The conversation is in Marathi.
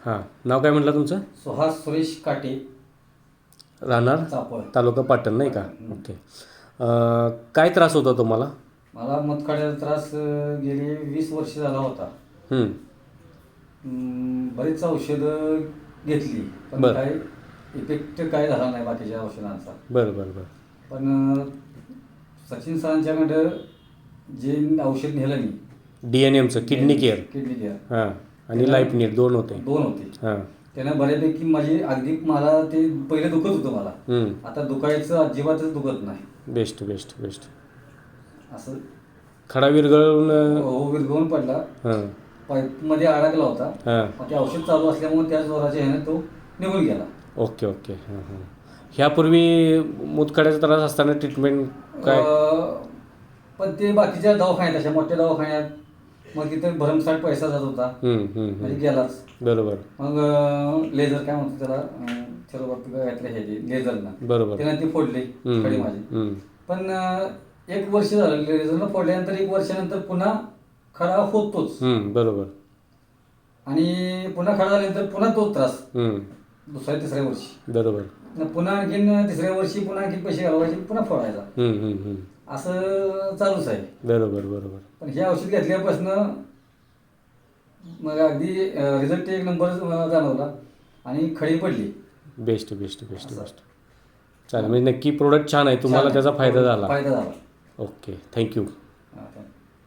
हां, नाव काय म्हटलं तुमचं? सुहास सुरेश काटे, राहणार चापळ. तालुका पाटण नाही का? ओके. काय त्रास होता तुम्हाला? मला मूतखड्याचा त्रास गेली 20 वर्ष झाला होता. हं, बरीच औषधं घेतली, पण बरं काय इफेक्ट काय झाला नाही बाकीच्या औषधांचा. बरं बरं बरं. पण सचिन सरांच्याकडं जे औषध नेलं मी, DNMचं किडनी केअर. किडनी केअर हां, आणि लाईफ नीट 2 होते. 2 होते. हां. त्यानं बऱ्यापैकी माझी अगदी मला ते पहिलं दुखत होतं मला. हं. आता दुखायचं अजिबातच दुखत नाही. Best best best. असं खडा विरघळून विरघळून पडला, हां पाईपमध्ये अडकला होता. हां. मग ते औषध चालू असल्यामुळे त्या जोराच्या ह्यानं तो निघून गेला. Okay okay. हां हां. ह्यापूर्वी मूतखड्याचा त्रास असताना ट्रीटमेंट काय? पण ते बाकीच्या दवाखान्यात, अशा मोठ्या दवाखान्यात, मग तिथे भरमसाठ पैसा जात होता, म्हणजे गेलाच. बरोबर मग लेझर काय म्हणतो त्याला, घातले हे लेझरनं, बरोबर. त्यानं ती फोडली खडी माझी. पण 1 वर्ष झालं लेझरनं फोडल्यानंतर, 1 वर्षानंतर पुन्हा खडा होतोच. बरोबर. आणि पुन्हा खडा झाल्यानंतर पुन्हा तोच त्रास दुसऱ्या तिसऱ्या वर्षी. बरोबर. पुन्हा आणखीन तिसऱ्या वर्षी पुन्हा आणखी पैसे घालवायचे, पुन्हा फोडायचा. असं चालूच आहे. बरोबर बरोबर. पण हे औषध घेतल्यापासून मग अगदी रिझल्ट 1 नंबर जाणवला आणि खडी पडली. Best best best best. चालेल, म्हणजे नक्की प्रोडक्ट छान आहे, तुम्हाला त्याचा फायदा झाला. फायदा झाला. Okay, thank you. थँक्यू.